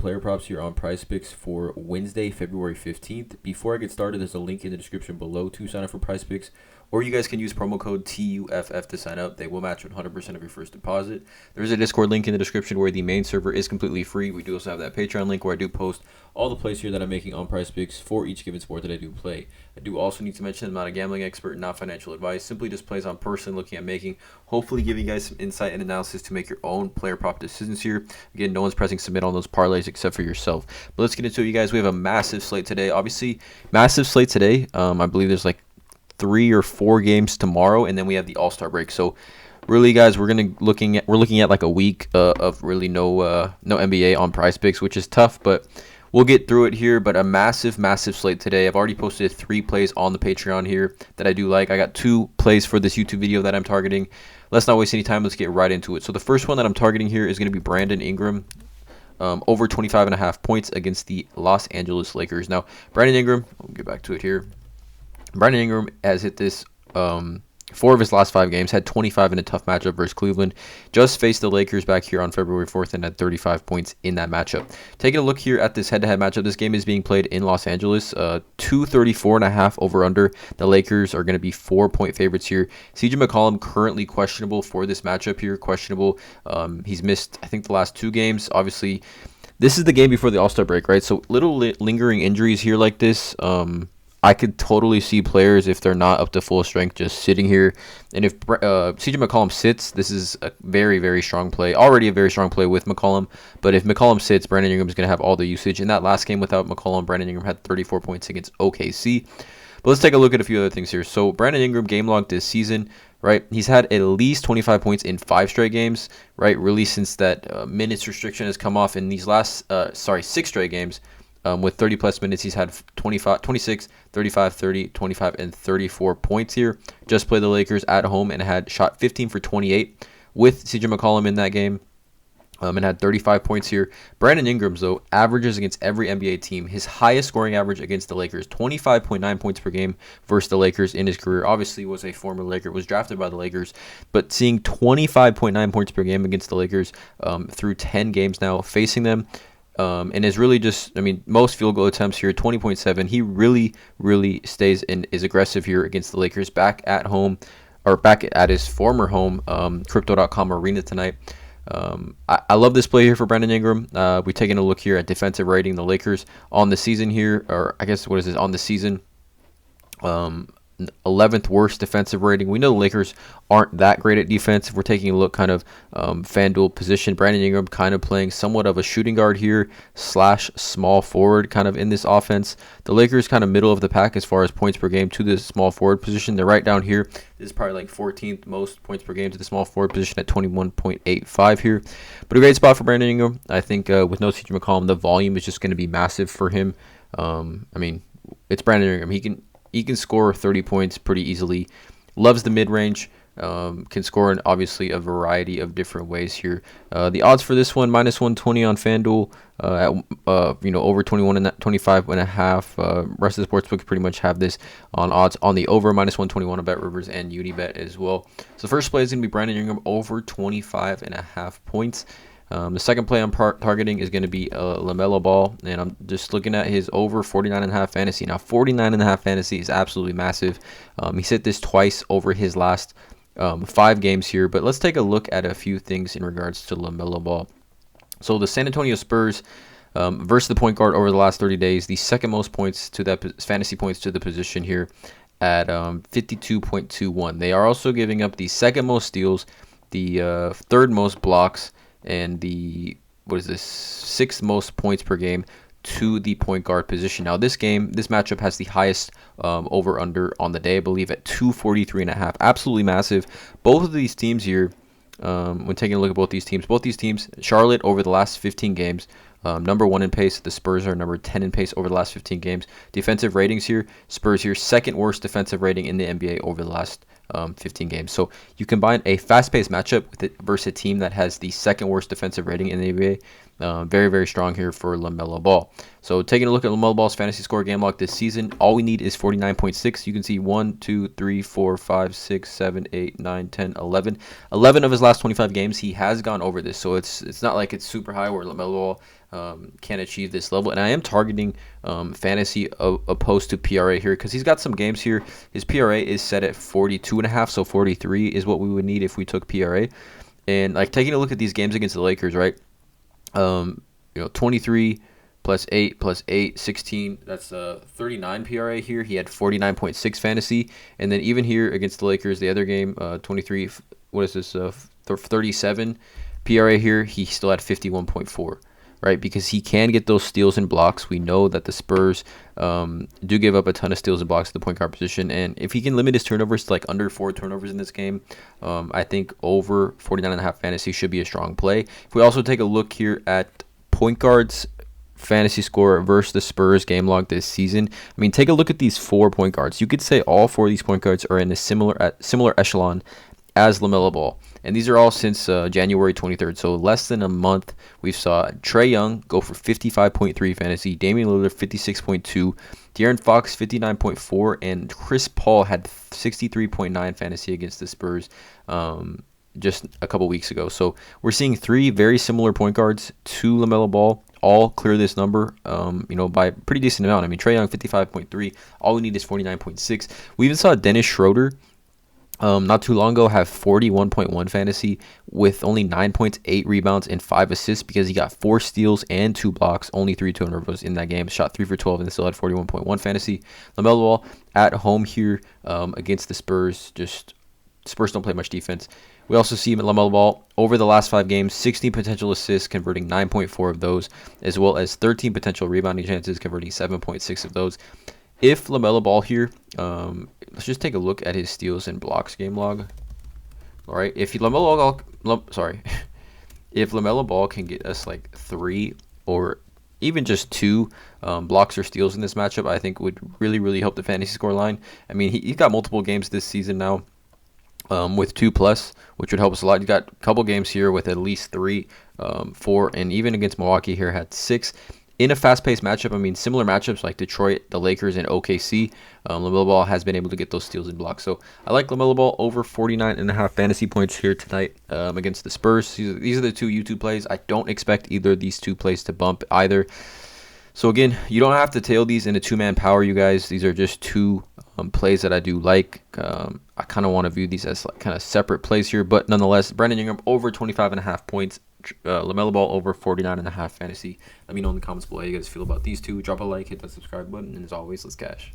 player props here on PrizePicks for Wednesday, February 15th. Before I get started, there's a link in the description below to sign up for PrizePicks, or you guys can use promo code TUFF to sign up. They will match 100% of your first deposit. There's a Discord link in the description where the main server is completely free. We do also have that Patreon link where I do post all the plays here that I'm making on PrizePicks for each given sport that I do play. I do also need to mention I'm not a gambling expert, not financial advice, simply just plays I'm personally looking at making, hopefully giving you guys some insight and analysis to make your own player prop decisions here. Again, no one's pressing submit on those parlays except for yourself. But let's get into it, you guys. We have a massive slate today. Obviously, massive slate today. I believe there's like 3 or 4 games tomorrow, and then we have the All-Star break. So really, guys, we're looking at like a week of really no NBA on PrizePicks, which is tough, but we'll get through it here. But a massive slate today. I've already posted 3 plays on the Patreon here that I do like. I got 2 plays for this YouTube video that I'm targeting. Let's not waste any time. Let's get right into it. So the first one that I'm targeting here is going to be Brandon Ingram. Over 25.5 points against the Los Angeles Lakers. Now, Brandon Ingram, we'll get back to it here. Brandon Ingram has hit this 4 of his last 5 games, had 25 in a tough matchup versus Cleveland. Just faced the Lakers back here on February 4th and had 35 points in that matchup. Taking a look here at this head-to-head matchup, this game is being played in Los Angeles. 234.5 over-under. The Lakers are going to be 4-point favorites here. CJ McCollum currently questionable for this matchup here. Questionable. He's missed, I think, the last 2 games. Obviously, this is the game before the All-Star break, right? So little lingering injuries here like this. I could totally see players, if they're not up to full strength, just sitting here. And if CJ McCollum sits, this is a very strong play. Already a very strong play with McCollum. But if McCollum sits, Brandon Ingram is going to have all the usage. In that last game without McCollum, Brandon Ingram had 34 points against OKC. But let's take a look at a few other things here. So Brandon Ingram game log this season, right? He's had at least 25 points in 5 straight games, right? Really since that minutes restriction has come off in these last, 6 straight games. With 30 plus minutes, he's had 26, 35, 30, 25, and 34 points here. Just played the Lakers at home and had shot 15 for 28 with CJ McCollum in that game. And had 35 points here. Brandon Ingram, though, averages against every NBA team. His highest scoring average against the Lakers, 25.9 points per game versus the Lakers in his career. Obviously, was a former Laker, was drafted by the Lakers, but seeing 25.9 points per game against the Lakers through 10 games now, facing them. And is really just, most field goal attempts here, 20.7. He really stays and is aggressive here against the Lakers back at home, or back at his former home, Crypto.com Arena tonight. I love this play here for Brandon Ingram. We're taking a look here at defensive rating. The Lakers on the season here, or I guess what is this, on the season, 11th worst defensive rating. We know the Lakers aren't that great at defense. If we're taking a look kind of FanDuel position, Brandon Ingram kind of playing somewhat of a shooting guard here / small forward kind of in this offense. The Lakers kind of middle of the pack as far as points per game to the small forward position. They're right down here. This is probably like 14th most points per game to the small forward position at 21.85 here. But a great spot for Brandon Ingram. I think with no CJ McCollum, the volume is just going to be massive for him. It's Brandon Ingram. He can score 30 points pretty easily. Loves the mid-range. Can score in obviously a variety of different ways here. The odds for this one, -120 on FanDuel. Over 21 and 25.5. Rest of the sportsbooks pretty much have this on odds on the over, -121 on BetRivers and Unibet as well. So the first play is going to be Brandon Ingram over 25.5 points. The second play I'm targeting is going to be LaMelo Ball, and I'm just looking at his over 49.5 fantasy. Now, 49.5 fantasy is absolutely massive. He's hit this twice over his last 5 games here, but let's take a look at a few things in regards to LaMelo Ball. So the San Antonio Spurs versus the point guard over the last 30 days, the second most points to that fantasy points to the position here at 52.21. They are also giving up the second most steals, the third most blocks, and the 6th most points per game to the point guard position. Now this matchup has the highest over under on the day, I believe at 243.5. Absolutely massive. Both of these teams here, when taking a look at both these teams, Charlotte over the last 15 games, number 1 in pace. The Spurs are number 10 in pace over the last 15 games. Defensive ratings here, Spurs here, second worst defensive rating in the NBA over the last 15 games. So you combine a fast-paced matchup versus a team that has the second worst defensive rating in the NBA. Very, very strong here for LaMelo Ball. So taking a look at LaMelo Ball's fantasy score game log this season, all we need is 49.6. You can see 1, 2, 3, 4, 5, 6, 7, 8, 9, 10, 11. 11 of his last 25 games, he has gone over this. So it's not like it's super high where LaMelo Ball can achieve this level. And I am targeting fantasy opposed to PRA here because he's got some games here. His PRA is set at 42.5, so 43 is what we would need if we took PRA. And like taking a look at these games against the Lakers, right? 23 plus 8 plus 8, 16. That's 39 PRA here. He had 49.6 fantasy. And then even here against the Lakers, the other game, 23, what is this, 37 PRA here, he still had 51.4. Right, because he can get those steals and blocks. We know that the Spurs do give up a ton of steals and blocks at the point guard position, and if he can limit his turnovers to like under 4 turnovers in this game, I think over 49.5 fantasy should be a strong play. If we also take a look here at point guards fantasy score versus the Spurs game log this season, I mean, take a look at these 4 point guards. You could say all 4 of these point guards are in a similar echelon as LaMelo Ball. And these are all since January 23rd. So less than a month, we saw Trae Young go for 55.3 fantasy, Damian Lillard 56.2, De'Aaron Fox 59.4, and Chris Paul had 63.9 fantasy against the Spurs just a couple weeks ago. So we're seeing 3 very similar point guards to LaMelo Ball all clear this number, by a pretty decent amount. I mean, Trae Young 55.3. All we need is 49.6. We even saw Dennis Schroeder not too long ago have 41.1 fantasy with only 9 points, 8 rebounds, and 5 assists because he got 4 steals and 2 blocks, only 3 turnovers in that game. Shot 3 for 12 and still had 41.1 fantasy. LaMelo Ball at home here against the Spurs. Just Spurs don't play much defense. We also see LaMelo Ball over the last 5 games, 16 potential assists, converting 9.4 of those, as well as 13 potential rebounding chances, converting 7.6 of those. If LaMelo Ball here, let's just take a look at his steals and blocks game log. All right, if LaMelo Ball can get us like 3 or even just 2 blocks or steals in this matchup, I think would really, really help the fantasy score line. I mean, he's got multiple games this season now with 2+, which would help us a lot. You got a couple games here with at least 3, 4, and even against Milwaukee here had 6. In a fast-paced matchup, I mean, similar matchups like Detroit, the Lakers, and OKC, LaMelo Ball has been able to get those steals and blocks. So I like LaMelo Ball over 49.5 fantasy points here tonight against the Spurs. These are the 2 YouTube plays. I don't expect either of these 2 plays to bump either. So again, you don't have to tail these in a 2-man power, you guys. These are just 2 plays that I do like. I kind of want to view these as like kind of separate plays here, but nonetheless, Brandon Ingram over 25.5 points. LaMelo Ball over 49.5 fantasy. Let me know in the comments below how you guys feel about these 2. Drop a like, hit that subscribe button, and as always, let's cash.